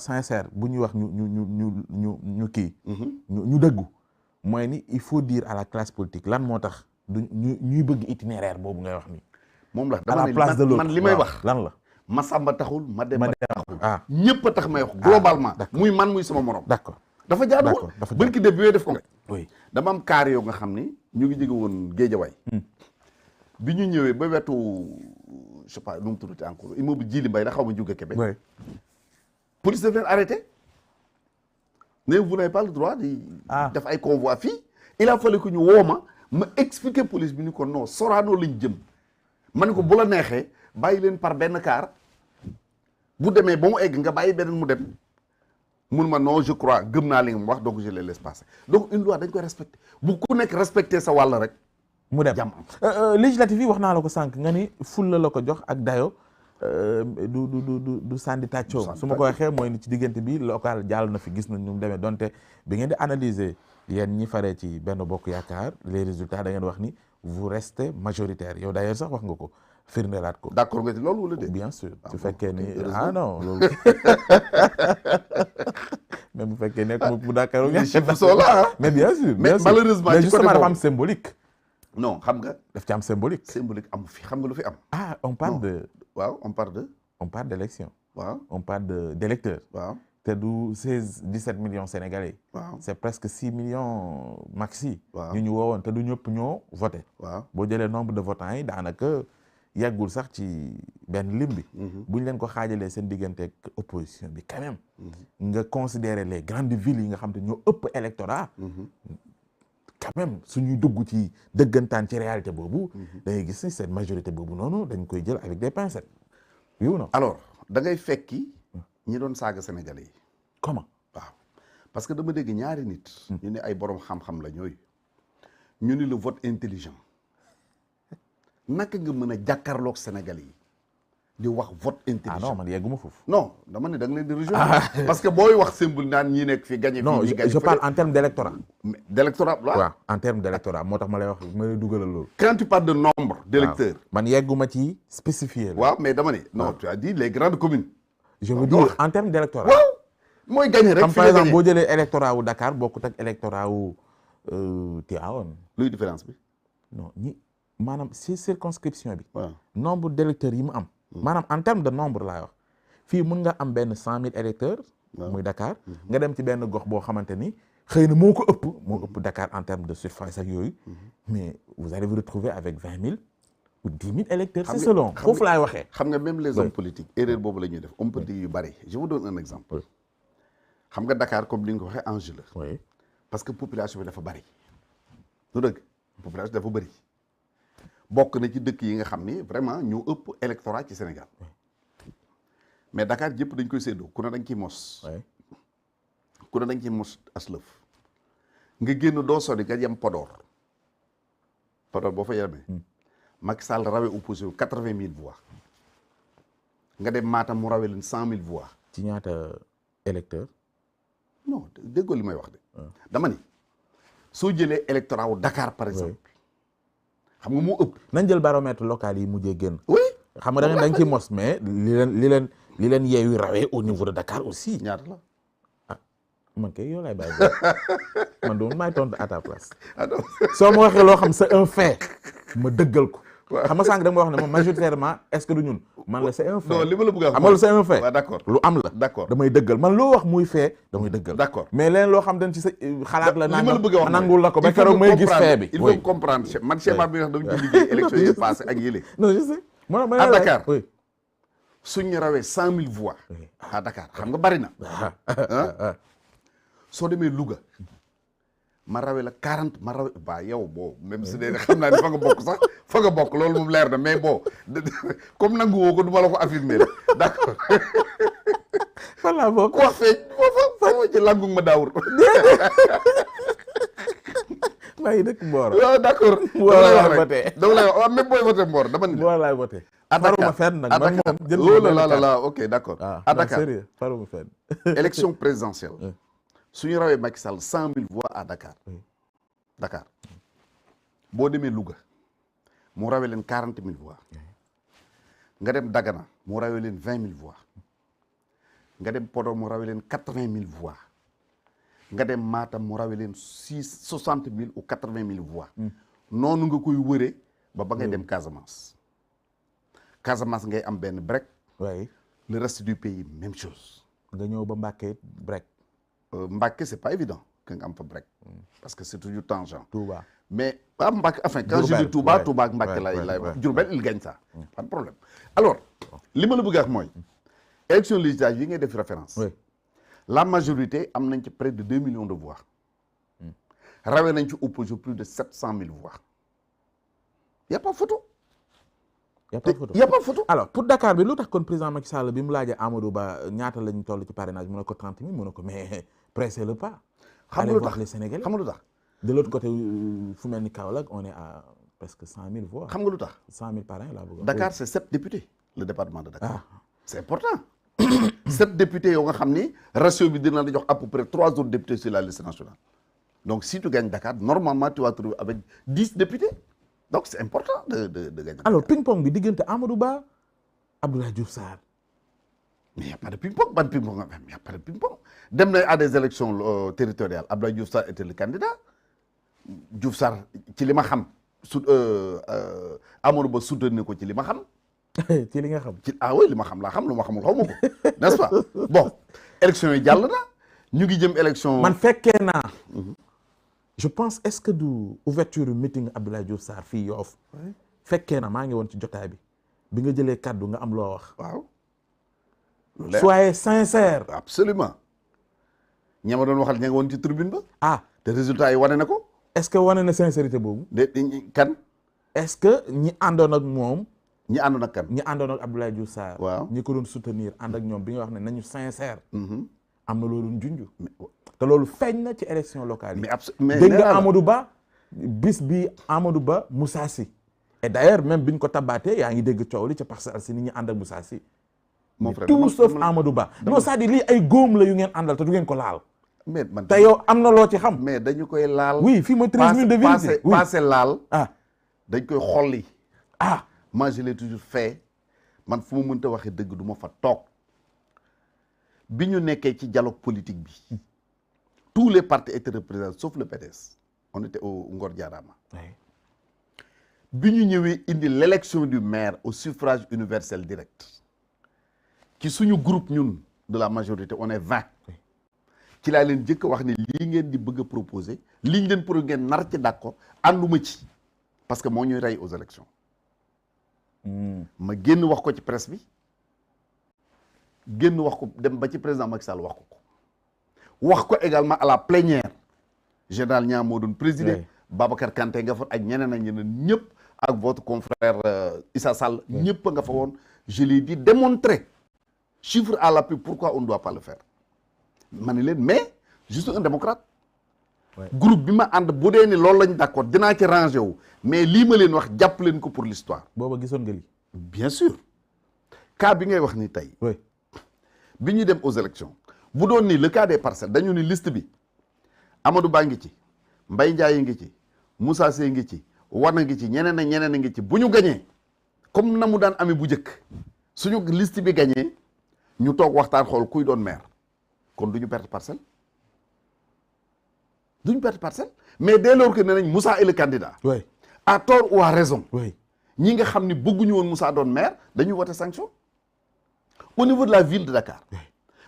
sincère bu ñuy wax ñu kii ñu dëggu mooy ni il faut dire à la classe politique lan moo tax du ñuy bëgg itinéraire boobu ngay wax ni moom la à la place de l'autre man li may wax lan la ma sàmba taxul ma dem taxul ah ñëpp a tax may wax globalement muy man muy sama morom d'accord dafa jaaduwul bërki def bi may def ko oui dama am kaar yoo nga xam ni ñu ngi jóge woon Géejawaay bi ñu ñëwee ba wetu je sais pas nu mu tuddati encore immeuble Djily Mbaye la xaw ma jóge Québec police daf leen arrêté mais vous n'avez pas le droit di def ay convoi fii il a fallu que ñu woo ma expliquer police bi ni ko non Sorano lañ jëm ma ne ko bu la neexee bàyyi leen par benn car bu demee ba mu egg nga bàyyi beneen mu dem mun ma non je crois gëm naa li nga mu wax donc je les laisse passer donc une loi dañ koy respecter bu ku nekk respecter sa wàll rek mu dem jàmm am législative yi wax naa la ko sànq nga ni fulla la ko jox ak dayo du sandi tàccoo su ma ko waxee mooy ni ci diggante bi local jàll na fi gis nañ ñu mu demee donte bi ngeen di analyser yéen ñi faree ci benn bokk yaakaar les résultats da ngeen wax ni vous restez majoritaire yow d'ailleurs sax wax nga ko firndelaat ko d'accord nga ci loolu wala déet bien sûr su fekkee ni non loolu même bu fekkee nekk bu Dakar mais bien sûr mais malheureusement mais justement dafa am symbolique non xam nga daf ci am symbolique amu fi xam nga lu fi am on parle de waaw on parle d'élection waaw on parle d'électeurs waaw te du 17 millions sénégalais waaw c'est presque 6 millions maxi waaw ñu woowoon te du ñëpp ñoo voté waaw boo jëlee nombre de votants yi daanaka yeggul sax ci benn lim bi bu ñu leen ko xaajalee seen diggante ak opposition bi quand même nga considérer les grandes villes yi nga xam te ñoo ëpp électorat quand même suñuy dugg ci dëggantaan ci réalité boobu da ngay gis ni cette majorité boobu noonu dañ koy jël avec des pincettes oui ou non alors da ngay fekki ñi doon saaga sénégalais yi comment waaw parce que dama dégg ñaari nit ñu ne ay borom xam-xam la ñooy ñu ni le vote intelligent naka nga mën a jàkkaarloog sénégalais yi di wax vote intelligent non man yegguma foofu non dama ne da nga leen di rejoindre parce que booy wax symbole naan ñi nekk fi gagné non je parle en termes d'électorat d'électorat waaw en termes d'électorat moo tax ma lay wax ma lay dugalal loolu quand tu parles de nombre d'électeurs man yegguma ci spécifié la waaw mais dama ne non tu as dit les grandes communes je veux dire en termes d'électorat waaw mooy gagné rek comme par exemple boo jëlee électorat wu Dakar bokkut ak électorat wu Tivaouane luy différence bi non maanaam si circonscription bi waaw nombre d'électeurs yi mu am maanaam en terme de nombre laay wax fii mun nga am benn 100 000 électeurs muy Dakar nga dem ci benn gox boo xamante ni xëy na moo ëpp Dakar en terme de surface ak yooyu mais vous allez vous retrouver avec 20 000 ou 10 000 électeurs c'est selon foofu laay waxee xam nga même les hommes politiques erreur boobu la ñuy def hommes politiques yu bari je vous donne un exemple xam nga Dakar comme li nga ko waxee enjeu la parce que population bi dafa bari lu dëgg population dafa bari bokk na ci dëkk yi nga xam ni vraiment ñoo ëpp électorat ci Sénégal mais Dakar jëpp dañ koy séddoo ku ne dañ ciy mos ku ne dañ ciy mos aslëf nga génn doo sori nga yem Podor boo fa yemee Macky Sall rawee opposition 80 000 voix nga dem Matam mu rawee leen 100 000 voix ci ñaata électeurs non déggoo li may wax de dama ni soo jëlee électorat wu Dakar par exemple xam nga moo ëpp nañ jël baromètre local yi mujjee génn oui xam nga da nga ciy mos mais li leen yeewu rawee au niveau de Dakar aussi ñaata la man kay yow laay bàyyi man doon maay tontu à ta place soo ma waxee loo xam c'est un fait ma dëggal ko xam nga sànq da nga wax ne moom majoritairement est-ce que du ñun man la c'est un fait non li ma la bëgg a wax xam nga c'est un fait waaw d'accord lu am la d'accord damay dëggal man loo wax muy fait damay dëggal d'accord mais leen loo xam dañ ci sa xalaat la li ma la bëgg a wax nangul la ko ba keroog may gis fait bi il faut comprendre man schéma bi nga xam dama ci liggéey élection yi passé ak yële non je sais à Dakar suñu rawee 100 000 voix à Dakar xam nga bari na soo demee Louga ma rawee la 40 ma rawee ba yow boo même si dee xam naa ne fa nga bokk sax fa nga bokk loolu moom leer na mais bon comme nangu woo ko du ma la ko affirmer la d'accord fan laa bokk ku wax feeñ fa ci langu ma daawur maa ngi dëkk Mboro waaw d'accord dama lay wax même booy voté Mboro dama ni Mboro laay voté faruma fenn nag man moom jël la ok d'accord à Dakar sérieux faruma fenn élection présidentielle suñu rawee Macky Sall 100 000 voix à Dakar Dakar boo demee Louga mu rawee leen 40 000 voix nga dem Dagana mu rawee leen 20 000 voix nga dem Podor mu rawee leen 80 000 voix nga dem Matam mu rawee leen 60 000 ou 80 000 voix noonu nga koy wëree ba ngay dem Casamance ngay am benn break. oui le reste du pays même chose. nga ñëw ba Mbacké break. Mbacké c'est pas évident que nga am fa break. parce que c'est toujours tangent. Touba mais Mbacké enfin quand je dis Touba Touba ak Mbacké lay wax Diourbel il gagne ça. pas de problème alors li ma la bëgg a wax mooy. élection législative yi ngay def référence. oui la majorité am nañ ci près de 2 millions de voix. rawee nañ ci opposition plus de 700 000 voix. y a pas photo. y a pas photo y a pas photo. alors pour Dakar bi lu tax kon président Macky Sall bi mu laajee Amadou Ba ñaata lañ toll ci parrainage mu ne ko 30 000 mu ne ko mais pressez le pas. xam nga lu tax les Sénégalais xam nga lu tax. de l'autre côté fu mel ni Kaolack on est à presque 100 000 voix. xam nga lu tax. 100 000 parrains laa bëgg. Dakar c'est 7 députés le département de Dakar. c'est important. 7 députés yoo nga xam ni ratio bi dina la jox à peu près 3 autres députés sur la liste nationale. donc si tu gagnes Dakar normalement tu vas te retrouver avec 10 députés. donc c'est important de gagner. alors ping-pong bi diggante Amadou Ba Abdoulaye Diouf Sarr. mais y a pas de ping-pong ban ping-pong nga y a pas de ping-pong dem na à des élections territoriales Abdoulaye Diouf Sarr était le candidat Diouf Sarr ci li ma xam Amadou Ba soutenir ko ci li ma xam. ci li nga xam. oui li ma xam laa xam lu ma xamul xaw ma ko n'est-ce pas bon élection yi jàll na ñu ngi jëm élection. man fekkee naa. je pense est-ce que du ouverture meeting Abdoulaye Diouf Sarr fii Yoff fekkee na maa ngi woon ci jotaay bi nga jëlee kaddu nga am loo wax. waaw. soyez sincère. absolument ña ma doon waxal ña nga woon ci tribune ba. te résultat yi wane na ko. est-ce que wane na sincérité boobu. kan. est-ce que ñi àndoon ak moom. ñi àndoon ak kan. ñi àndoon ak Abdoulaye Diouf Sarr. waaw ñi ko doon soutenir ànd ak ñoom bi nga wax ne nañu sincère. am na loolu junj. te loolu feeñ na ci élection locale yi. mais dégg nga Amadou Ba bis bi Amadou Ba Moussa Sy. et d'ailleurs même biñ ko tabaatee yaa ngi dégg coow li ca Parcelles Assainies ñi ànd ak Moussa Sy. mon frère tout sauf Amadou Ba. non c'est-à-dire lii ay góom la yu ngeen àndal te du ngeen ko laal. mais man te yow am na loo ci xam. mais dañu koy laal. oui fii mooy 13 minutes de vérité. passé laal. dañ koy xolli. moi je l'ai toujours fait man fu ma mënta waxee dëgg du ma fa toog bi ñu nekkee ci dialogue politique bi tous les partis étaient représentés sauf le PDS on était au Ngor Diarama. bi ñu ñëwee indi l'élection du maire au suffrage universel direct ci suñu groupe ñun de la majorité on est 20 ci laa leen jëkk wax ne lii ngeen di bëgg a proposer lii ngeen pour ngeen nar ci d'accord ànduma ci parce que moo ñuy rey aux élections ma génn wax ko ci presse bi génn wax ko dem ba ci président Macky Sall wax ko également à la plénière général Niang moo doon présider Babacar Kanté nga fa ak ñeneen ak ñeneen ñëpp ak votre confrère Issa Sall ñëpp a nga fa woon je l'ai dit démontrer chiffre à l'appui pourquoi on ne doit pas le faire ma ne leen mais je suis un démocrate groupe bi ma ànd bu dee ni loolu lañ d'accord dinaa ci rangé wu mais lii ma leen wax jàpp leen ko pour l'histoire booba gisoon nga lii bien sûr cas bi ngay wax ni tey bi ñuy dem aux élections bu doon ni le cas des parcelles dañu ni liste bi Amadou Ba ngi ci Mbaye Ndiaye ngi ci Moussa Seye ngi ci Wana ngi ci ñeneen ak ñeneen a ngi ci bu ñu gañee comme na mu daan amee bu njëkk suñu liste bi gañee ñu toog waxtaan xool kuy doon maire kon du ñu perte parcelle duñu perte parcelle mais dès lors que ne nañ Moussa est le candidat à tort ou à raison ñi nga xam ni bëgguñu woon Moussa doon maire dañuy voter sanction au niveau de la ville de Dakar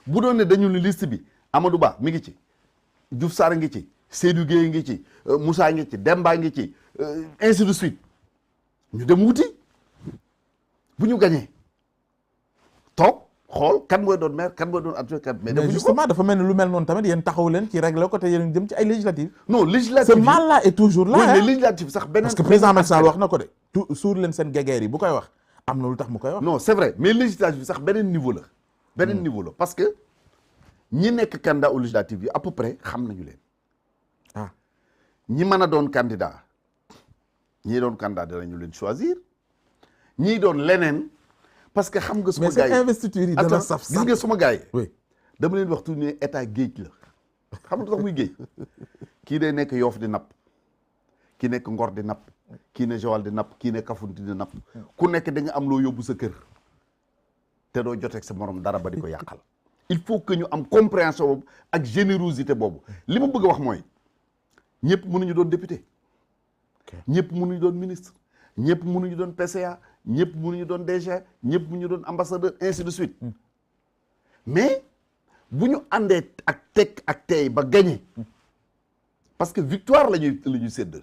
bu doon ne dañu ne liste bi Amadou Ba mi ngi ci Diouf Sarr ngi ci Seydou Gueye ngi ci Moussa ngi ci Demba ngi ci ainsi de suite ñu dem wuti bu ñu gañee toog xool kan mooy doon maire kan mooy doon adjoint kan mais justement dafa mel ni lu mel noonu tamit yéen taxaw leen ci régler ko te yéen jëm ci ay législatives. non législative ce mal là est toujours là. oui mais législative sax beneen parce que président Macky Sall wax na ko de tout suur leen seen gegeer yi bu koy wax am na lu tax mu koy wax. non c'est vrai mais législative sax beneen niveau la. beneen niveau la parce que ñi nekk candidat aux législatives yi à peu près xam nañu leen. ñi mën a doon candidat ñii doon candidat dinañu leen choisir ñii doon leneen. parce que xam nga suma gars yi mais investiture yi dana saf gis nga suma gars yi oui dama leen wax tuuti ne état géej la xam nga tax muy géej kii day nekk Yoff di napp kii nekk Ngor di napp kii ne Joal di napp kii ne Kafountine di napp ku nekk da nga am loo yóbbu sa kër te doo joteeg sa morom dara ba di ko yàqal il faut que ñu am compréhension boobu ak générosité boobu li ma bëgg a wax mooy ñëpp mënuñu doon député ñëpp mënuñu doon ministre ñëpp mënuñu doon PCA ñëpp mënuñu doon DG ñëpp mënuñu doon ambassadeur ainsi de suite mais bu ñu àndee ak teg ak tey ba gagné parce que victoire la ñuy sédd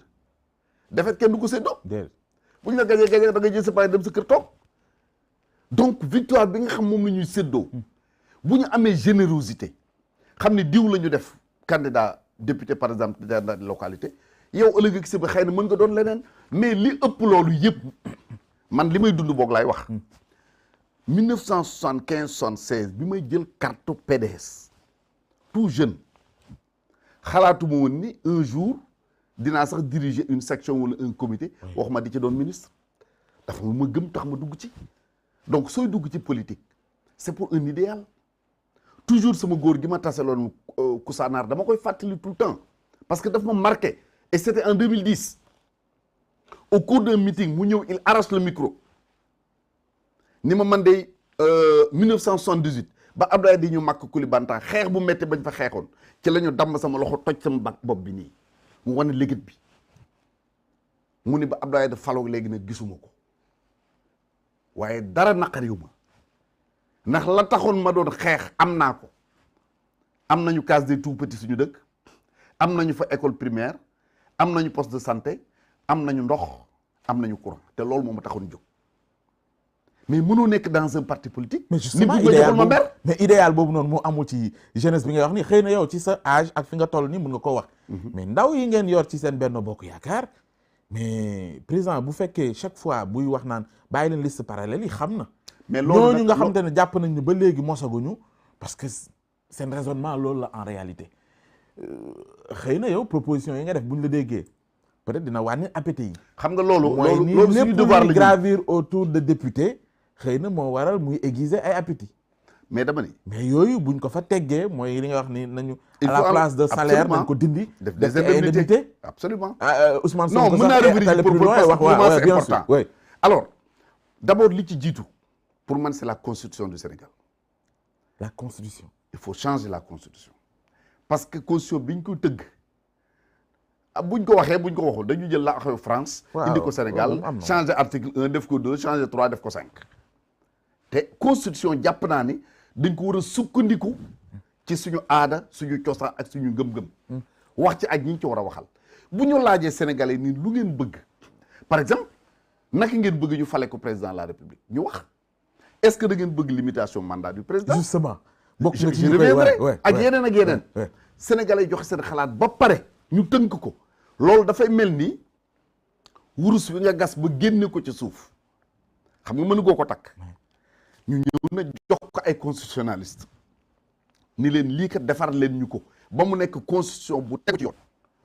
defet kenn du ko séddoo bu ñu la gagné da nga jël sa pare dem sa kër toog donc victoire bi nga xam moom la ñuy séddoo bu ñu amee générosité xam ne diw la ñu def candidat député par exemple dans la localité yow ëllëg ak si ba xëy na mën nga doon leneen mais li ëpp loolu yëpp man li may dund boog laay wax 1975 76 bi may jël carte PDS tout jeune xalaatuma woon ni un jour dinaa sax diriger une section wala un comité waxuma di ci doon ministre dafa ma gëm tax ma dugg ci donc sooy dugg ci politique c'est pour un idéal toujours sama góor gi ma taseloon Kousanaar dama koy fàttali tout le temps parce que daf ma marqué et c'était en 2010 au cours d'un meeting mu ñëw il arrache le micro ni ma man de 1978 ba Abdoulaye di ñu màkk Koulibantang xeex bu métti bañ fa xeexoon ci la ñu damm sama loxo toj sama bopp bi nii mu wane légit bi mu ni ba Abdoulaye da faloo léegi nag gisuma ko waaye dara naqariwu ma ndax la taxoon ma doon xeex am naa ko am nañu case des tout petits suñu dëkk am nañu fa école primaire am nañu poste de santé am nañu ndox am nañu courant te loolu moo ma taxoon jóg mais mënoo nekk dans un parti politique. mais justement idéal boobu noonu moo amul ci jeunesse bi ngay wax ni xëy na yow ci sa âge ak fi nga toll nii mën nga koo wax. mais ndaw yi ngeen yor ci seen Benno Bokk Yaakaar mais président bu fekkee chaque fois buy wax naan bàyyi leen liste parallèle yi xam na. mais loolu ñooñu nga xamante ne jàpp nañ ne ba léegi mosaguñu parce que seen raisonnement loolu la en réalité xëy na yow proposition yi nga def buñ la déggee peut-être dina wàññi appétit yi. xam nga loolu suñu devoir la gravir autour de député xëy na moo waral muy aiguiser ay appétit. mais dama ni. mais yooyu buñ ko fa teggee mooy li nga wax ni nañu. à la place de salaire nañ ko dindi. def des indemnités absolument. Ousmane non Sonko mën naa revenir pour wax c'est important. oui alors d'abord li ci jiitu pour man c'est la constitution du Sénégal. la constitution. il faut changer la constitution parce que constitution bi ñu ko tëgg buñ ko waxee buñ ko waxul dañu jël la xew France. indi ko Sénégal changer article 1 def ko 2 changer 3 def ko 5. te constitution jàpp naa ni dañ ko war a sukkandiku ci suñu aada suñu cosaan ak suñu ngëm-ngëm. wax ci ak ñi ñu ci war a waxal bu ñu laajee Sénégalais ni lu ngeen bëgg par exemple naka ngeen bëgg ñu fale ko président de la République ñu wax est-ce que da ngeen bëgg limitation mandat du président. justement bokk je reviendrai ak yeneen ak yeneen. Sénégalais joxe seen xalaat ba pare ñu tënk ko loolu dafay mel ni wurus bi nga gas ba génne ko ci suuf xam nga mënu goo ko takk. ñu ñëw na jox ko ay constitutionnaliste ni leen lii kat defar leen ñu ko ba mu nekk constitution bu tegu ci yoon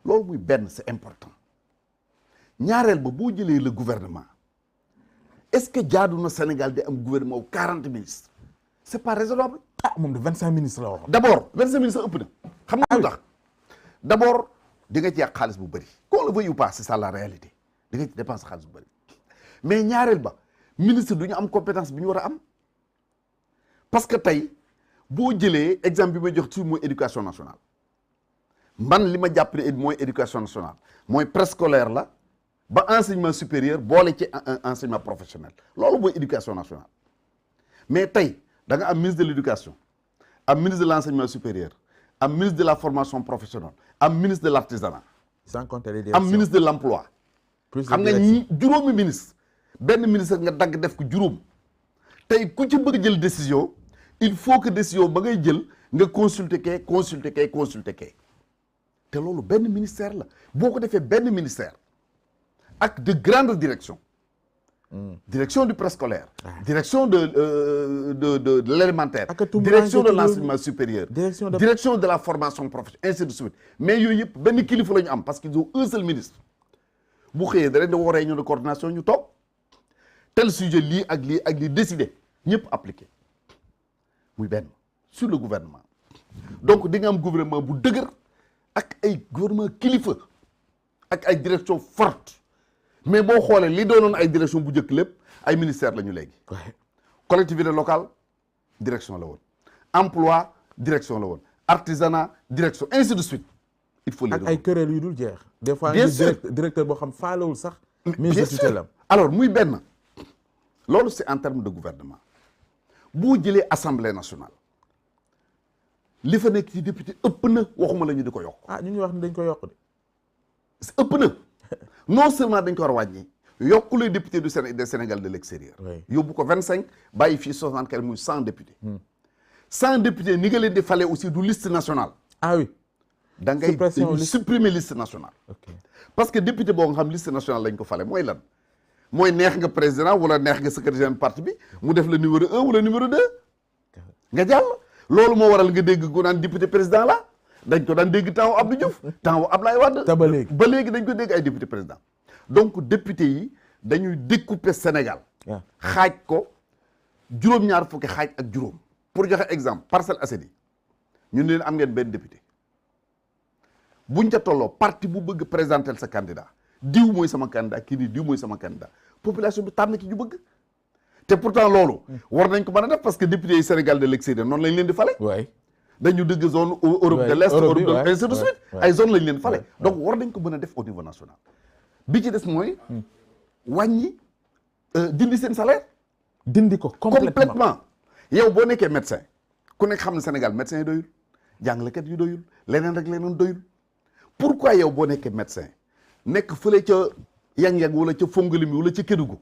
loolu muy benn c'est important ñaareel ba boo jëlee le gouvernement est-ce que jaadu na Sénégal di am gouvernement wu 40 ministres c'est pas raisonnable. moom de 25 ministres la waxoon. d'abord 25 ministres ëpp na xam nga lu tax d'abord di nga ci yàq xaalis bu bëri qu'on le veuille ou pas c'est ça la réalité di nga ci dépenser xaalis bu bëri mais ñaareel ba ministre du ñu am compétence bi ñu war a am. parce que tey boo jëlee exemple bi may jox ci mooy éducation nationale man li ma jàpp ne mooy éducation nationale mooy préscolaire la ba enseignement supérieur boole ci enseignement professionnel loolu mooy éducation nationale mais tey da nga am ministre de l'éducation am ministre de l'enseignement supérieur am ministre de la formation professionnelle am ministre de l'artisanat sans compter les am ministre de l'emploi xam nga ñi juróomi ministre benn ministre nga dagg def ko juróom tey ku ci bëgg jël décision il faut que décision ba ngay jël nga consulter kee te loolu benn ministère la boo ko defee benn ministère ak de grandes directions direction du préscolaire direction de l'élémentaire direction de l'enseignement supérieur direction de la formation professionnelle ainsi de suite mais yooyu yëpp benn kilifa la ñu am parce qu'ils ont un seul ministre bu xëyee da leen da woo réunion de coordination ñu toog tel sujet lii ak lii décidé ñëpp appliqué muy benn sur le gouvernement donc di nga am gouvernement bu dëgër ak ay gouvernement kilifa ak ay direction forte mais boo xoolee li doonoon ay direction bu njëkk lépp ay ministère la ñu léegi collectivité locale direction la woon emploi direction la woon artisanat direction ainsi de suite il faut les ak ay querelle yu dul jeex des fois bien sûr directeur boo xam faalewul sax bien sûr alors muy benn loolu c'est en termes de gouvernement boo jëlee assemblée nationale li fa nekk ci député ëpp na waxuma la ñu di ko yokk ñu ngi wax ni dañ ko yokk de ëpp na non seulement dañ ko war a wàññi yokku les députés du Sénégal de l'extérieur yóbbu ko 25 bàyyi fii 64 muy 100 députés 100 députés ni nga leen di fale aussi du liste nationale oui da ngay supprimer liste nationale parce que député boo nga xam liste nationale lañ ko fale mooy lan mooy neex nga président wala neex nga secrétaire général parti bi mu def le numéro 1 wala numéro 2 nga jàll loolu moo waral nga dégg gu naan député président la dañ ko daan dégg temps Abdou Diouf temps Abdoulaye Wade ba léegi dañ ko dégg ay député président donc député yi dañuy découper Sénégal xaaj ko juróom-ñaar fukki xaaj ak juróom pour joxe exemple Parcelles Assainies ñu ne leen am ngeen benn député buñ ca tolloo parti bu bëgg présenter sa candidat diw mooy sama candidat kii nii diw mooy sama candidat population bi tànn ki ñu bëgg te pourtant loolu war nañ ko mën a def parce que député yi Sénégal de l'extérieur noonu lañ leen di fale dañu dëgg zone Europe de l'Est Europe de ainsi de suite ay zone lañ leen fale donc war nañ ko mën a def au niveau national bi ci des mooy wàññi dindi seen salaire dindi ko complètement yow boo nekkee médecin ku nekk xam ne Sénégal médecin yi doyul jàngalekat yu doyul leneen rek leneen doyul pourquoi yow boo nekkee médecin nekk fële ca yang-yang wala ca Fongolimbi wala ca Kédougou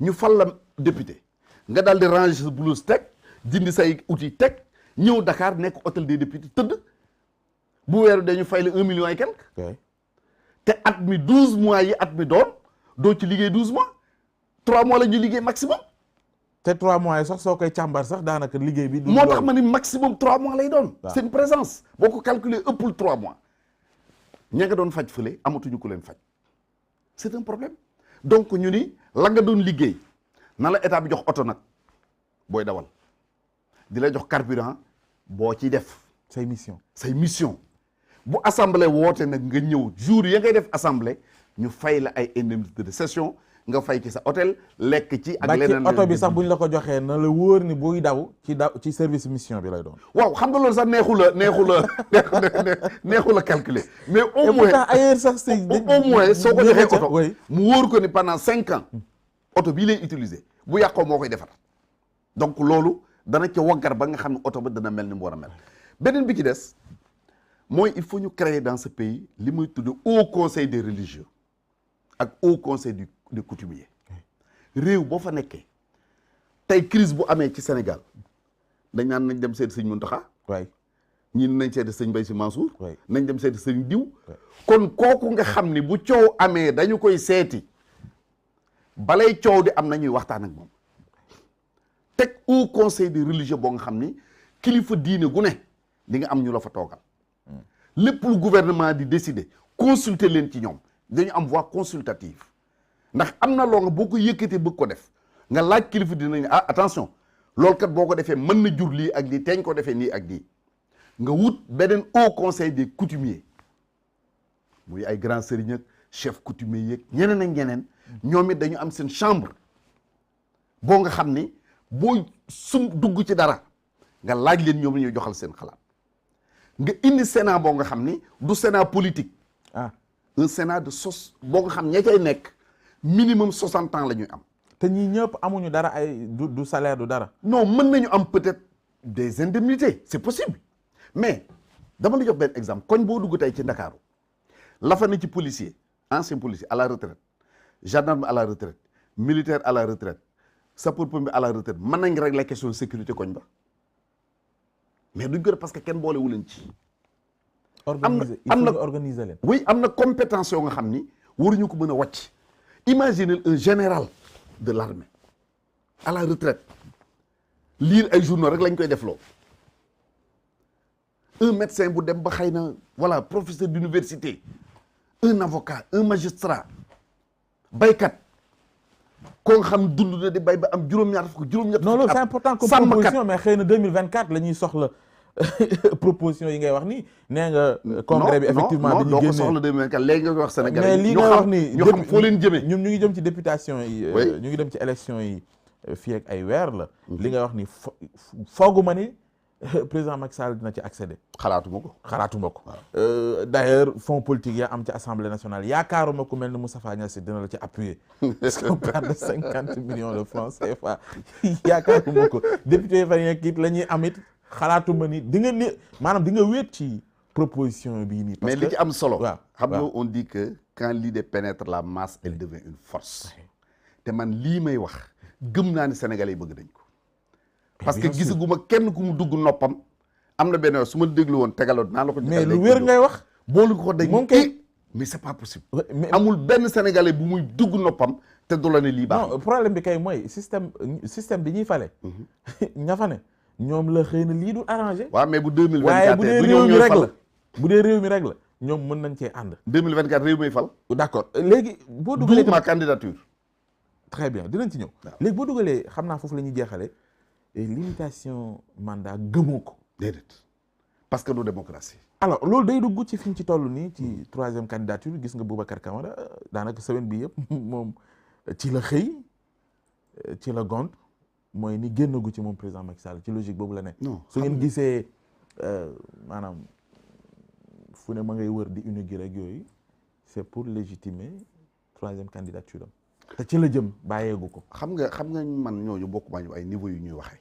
ñu fal la député nga daal di ranger sa blouse teg dindi say outils teg ñëw Dakar nekk hôtel des députés tëdd bu weeru dañu fay la 1 million et quelque te at mi 12 mois yi at mi doon doo ci liggéey 12 mois 3 mois la ñuy liggéey maximum te 3 mois yi sax soo koy càmbar sax daanaka liggéey bi moo tax ma ni maximum 3 mois lay doon seen présence boo ko calculer ëppul 3 mois ña nga doon faj fële amatuñu ku leen faj c'est un problème donc ñu ni la nga doon liggéey na la état bi jox oto nag booy dawal di la jox carburant boo ciy def say mission bu assemblée woote nag nga ñëw jour ya ngay def assemblée ñu fay la ay indemnité de session nga fay ci sa hôtel lekk ci ak leneen oto bi sax buñ la ko joxee na la wóor ni buy daw ci service mission bi lay doon waaw xam nga loolu sax neexu la calculer mais au moins ailleurs sax au moins soo ko joxee oto mu wóor ko ni pendant 5 ans oto bii lay utiliser bu yàqoo moo koy defar donc loolu dana ca waggar ba nga xam ne oto ba dana mel ni mu war a mel beneen bi ci des mooy il faut ñu créer dans ce pays li muy tudd haut conseil des religieux ak haut conseil des coutumiers réew boo fa nekkee tey crise bu amee ci Sénégal dañ naan nañ dem seeti sëñ Mountakha ñii nañ seeti sëñ Mbaye Sy Mansour nañ dem seeti sëñ diw kon kooku nga xam ni bu coow amee dañu koy seeti balay coow di am nañuy waxtaan ak moom teg haut conseil des religieux boo nga xam ni kilifa diine gu ne di nga am ñu la fa toogal lépp lu gouvernement di décider consulter leen ci ñoom dañu am voix consultative ndax am na loo nga boo ko yëkkatee bëgg ko def nga laaj kilifa dinañ attention loolu kat boo ko defee mën na jur lii ak lii teñ ko defee nii ak lii nga wut beneen haut conseil des coutumiers muy ay grand sëriñ ak chef coutumier yeeg ñeneen ak ñeneen ñoom it dañu am seen chambre boo nga xam ni boo sum dugg ci dara nga laaj leen ñoom ñuy joxal seen xalaat nga indi sénat boo nga xam ni du sénat politique un sénat de boo nga xam ña cay nekk minimum 60 ans la ñuy am te ñii ñëpp amuñu dara ay du salaire du dara non mën nañu am peut-être des indemnités c'est possible mais dama la jox benn exemple koñ boo dugg tey ci Ndakaaru la fa ne ci policier ancien policier à la retraite gendarme à la retraite militaire à la retraite sapeur-pompier à la retraite mën nañ régler question de sécurité koñ ba mais duñ ko def parce que kenn boole wu leen ci am na organiser leen oui am na compétence yoo nga xam ni waruñu ko mën a wàcc imaginez un général de l'armée à la retraite lire ay journaux rek lañ koy defloo un médecin bu dem ba xëy na voilà professeur d'université un avocat un magistrat baykat koo nga xam dund na di bay ba am juróom-ñaar fukk juróom-ñett non loolu c'est important comme proposition mais xëy na 2024 la ñuy soxla proposition yi ngay wax nii nee nga congrès bi effectivement dañuy génne doo ko soxla 2024 léegi nga wax Sénégal mais lii nga wax ni ñu xam foo leen jëmee ñun ñu ngi jëm ci députation yi ñu ngi dem ci élection yi fii ak ay weer la li nga wax ni fooguma ni président Macky Sall dina ci accéder. xalaatuma ko. D'ailleurs fonds politique ya am ci assemblée nationale yaakaaruma ku mel ni Moustapha Niasse dina la ci appuyer. parce qu'on parle de 50 millions de francs CFA yaakaaruma ko député fa nekk it la ñuy am it xalaatuma ni di nga wéet ci proposition bii nii. mais li ci am solo. waaw xam nga on dit que quand l'idée pénètre la masse elle devient une force. te man lii may wax gëm naa ni Sénégalais yi bëgg nañ ko. parce que gisaguma kenn ku mu dugg noppam. am na benn su ma déglu woon tegaloon naa la ko. mais lu wér ngay wax. boolu ko dañ moom kay mais c'est pas possible. amul benn Sénégalais bu muy dugg noppam te du la ne lii baax. non problème bi kay mooy système bi ñuy fale. ña fa ne ñoom la xëy na lii du arrangé. waaw mais bu 2024 waaye bu dee réew mi rek la bu dee réew mi rek la ñoom mën nañ cee ànd. 2024 réew mi fal. d'accord léegi boo dugalee ma candidature. très bien dinañ ci ñëw. léegi boo dugalee xam naa foofu la ñuy jeexale limitation mandat gëmoo ko. déedéet parce que du démocratie. alors loolu day dugg ci fi ñu ci toll nii ci troisième candidature gis nga Boubacar Camara daanaka semaine bi yëpp moom ci la xëy ci la gont mooy ni génnagu ci moom président Macky Sall ci logique boobu la ne. non su ngeen gisee maanaam fu ne ma ngay wër di inaugurer ak yooyu c'est pour légitimer troisième candidature am te ci la jëm bàyyeegu ko. xam nga man ñooñu bokk ma ñu ay niveau yu ñuy waxee.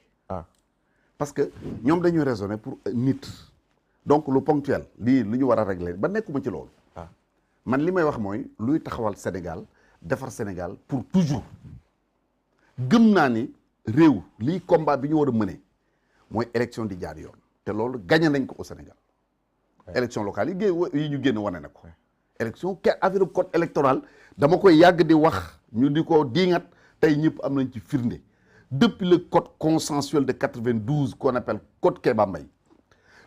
parce que ñoom dañuy raisonner pour nit donc lu ponctuel lii lu ñu war a régler ba nekkuma ci loolu. man li may wax mooy luy taxawal Sénégal defar Sénégal pour toujours gëm naa ni réew lii combat bi ñu war a mëne mooy élection di jaar yoon te loolu gagné nañ ko au Sénégal. élection locale yi ñu génn wane na ko. élection affaire code électoral dama koy yàgg di wax ñu di ko diingat tey ñëpp am nañ ci firnde. Depuis le code consensuel de 92 qu'on appelle code Kéba Mbaye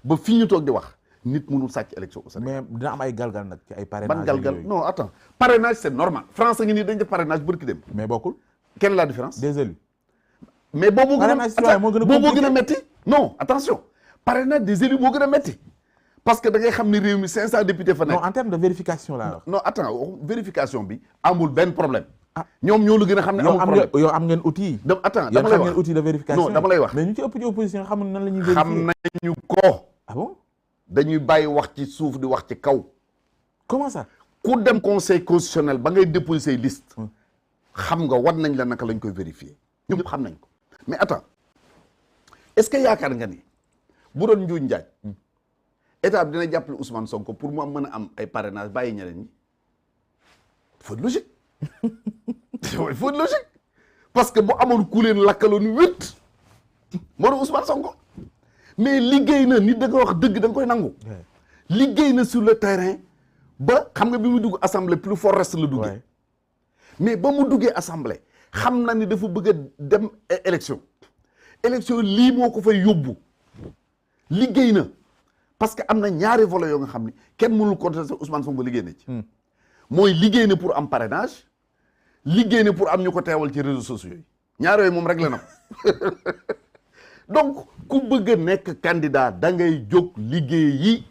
ba fi ñu toog di wax nit mënul sàcc élection au Sénégal. mais dina am ay galgal nag ci ay parrainage. ban galgal non attends parrainage c'est normal France ngi nii dañ def parrainage bërki dem. mais bokkul. quelle est la différence. des élus. mais boobu moo gën a metti non attention parrainage des élus moo gën a metti parce que da ngay xam ni réew mi 500 députés fa nekk. non en termes de vérification laa wax. non attends vérification bi amul benn problème. ñoom ñoo la gën a xam ne amul problème yow am ngeen outil yi. attends dama lay wax ngeen outil de vérification. non dama lay wax mais ñu ci ëpp ci opposition xam nan la ñuy vérifier. xam nañu ko. ah bon. dañuy bàyyi wax ci suuf di wax ci kaw. comment ça. ku dem conseil constitutionnel ba ngay déposer say liste. xam nga war nañ la naka lañ koy vérifier. ñëpp xam nañ ko mais attends est-ce que yaakaar nga ni bu doon njuuñ njaaj état bi dina jàppale Ousmane Sonko pour mu mën a am ay parrainage bàyyi ñeneen ñi faut logique. il faut logique parce que bu amoon ku leen lakkaloon wét moo doon Ousmane Sonko mais liggéey na nit da nga wax dëgg da nga koy nangu. liggéey na sur le terrain ba xam nga bi mu dugg assemblée plus fort reste la duggee. mais ba mu duggee assemblée xam na ni dafa bëgg a dem élection lii moo ko fay yóbbu liggéey na parce que am na ñaari volets yoo nga xam ni kenn mënul contester Ousmane Sonko liggéey na ci. mooy liggéey na pour am parrainage liggéey na pour am ñu ko teewal ci réseaux sociaux yi ñaar yooyu moom rek la na donc ku bëgg a nekk candidat da ngay jóg liggéey yi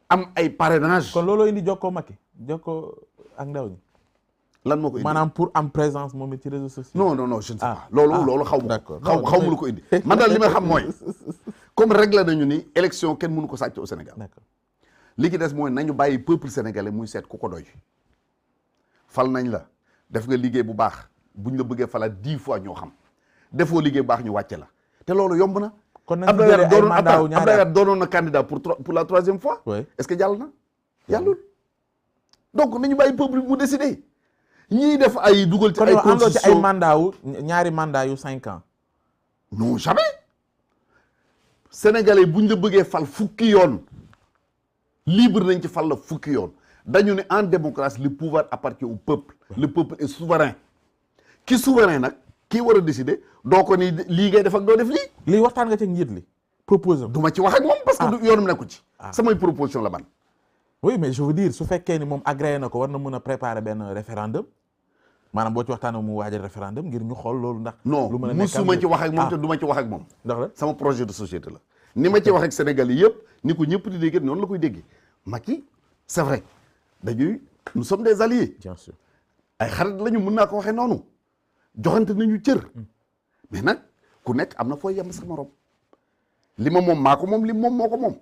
am ay parrainage. kon looloo indi jokkoo Macky jokkoo ak ndaw ñi. lan moo ko indi maanaam pour am présence moom it ci réseaux sociaux. non je ne sais pas. loolu xaw ma ko xaw ma lu ko indi. man daal li ma xam mooy comme réglé nañu ni élection kenn mënu ko sàcc au Sénégal. d'accord li ci des mooy nañu bàyyi peuple sénégalais muy seet ku ko doy. fal nañ la def nga liggéey bu baax buñ la bëggee falaat 10 fois ñoo xam defoo liggéey bu baax ñu wàcce la te loolu yomb na. kon nañ fi jëlee ay mandat wu ñaari Abdoulaye Wade doonoon na candidat pour la troisième fois. oui est-ce que jàll na jàllul. donc nañu bàyyi peuple bi mu décider ñii def ay dugal ci ay constitution ci ay mandat wu ñaari mandat yu 5 ans. non jamais sénégalais buñ la bëggee fal fukki yoon libre nañ ci fal la fukki yoon dañu ne en démocratie le pouvoir appartient au peuple. le peuple est souverain. ki souverain nag kii war a décider doo ko ni lii ngay def ak doo def lii. lii waxtaan nga ci njiit li proposé. du ma ci wax ak moom parce que yoonum nekku ci. samay proposition la man. oui mais je veux dire su fekkee ni moom agréé na ko war na mën a préparer benn référendum maanaam boo ci waxtaanee mu waajal référendum ngir ñu xool loolu ndax. lu mën a nekk musuma ci wax ak moom te du ma ci wax ak moom. ndax la sama projet de société la. ni ma ci wax ak Sénégal yi yëpp ni ko ñëpp di déggee noonu la koy déggee Macky c'est vrai nous sommes des alliés. bien sûr ay xarit lañu mën naa ko waxee noonu joxante nañu cër mais nag ku nekk am na fooy yem sa morom li ma moom maa ko moom li moom moo ko moom.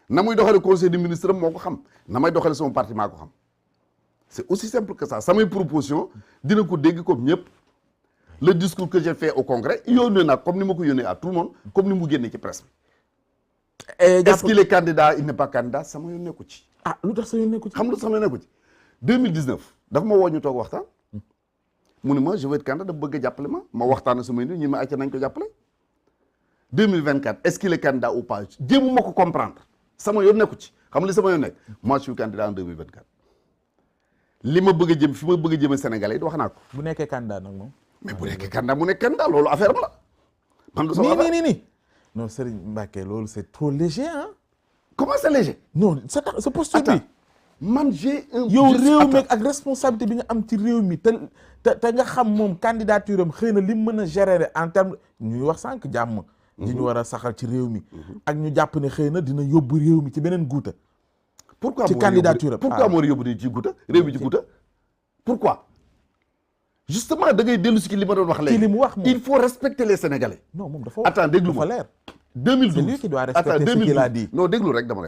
na muy doxale conseil des ministres moo ko xam na may doxale sama parti maa ko xam c'est aussi simple que ça samay proposition dina ko dégg comme ñëpp le discours que j'ai fait au congrès yónnee naa comme ni ma ko yónnee à tout le monde comme ni mu génnee ci presse bi. Est-ce qu'il est candidat il n'est pas candidat sama yoon nekku ci. ah lu tax sa yoon nekku ci. xam nga sama yoon nekku ci 2019 dafa ma woo ñu toog waxtaan mu ne ma je vais être candidat dafa bëgg a jàppale ma waxtaan samay nit ñi ma acca nañ ko jàppale 2024 est-ce qu'il est candidat ou pas jéemu ma ko comprendre sama yoon nekku ci xam nga li sama yoon nekk moi je suis candidat en 2024 li ma bëgg a jëm fi ma bëgg a jëme Sénégalais yi wax naa ko. bu nekkee candidat nag moom. mais bu nekkee candidat mu nekk candidat loolu affaire am la. man du sama affaire nii non Serigne Mbacké loolu c'est trop léger hein. comment c'est léger. non sa posture bi. man j'ai un. yow réew mi ak responsabilité bi nga am ci réew mi te nga xam moom candidature am xëy na li mu mën a gérer en terme ñuy wax sànq jàmm. ñi ñu war a saxal ci réew mi. ak ñu jàpp ne xëy na dina yóbbu réew mi ci beneen guuta. pourquoi ci candidature am pourquoi moo yóbbu ci guuta réew mi ci guuta pourquoi. justement da ngay dellu si li ma doon wax léegi. ci li mu wax moom il faut respecter les Sénégalais. non moom dafa attends déglu ma dafa leer. 2012 c'est lui qui doit respecter ce qu'il a dit. non déglu rek dama lay wax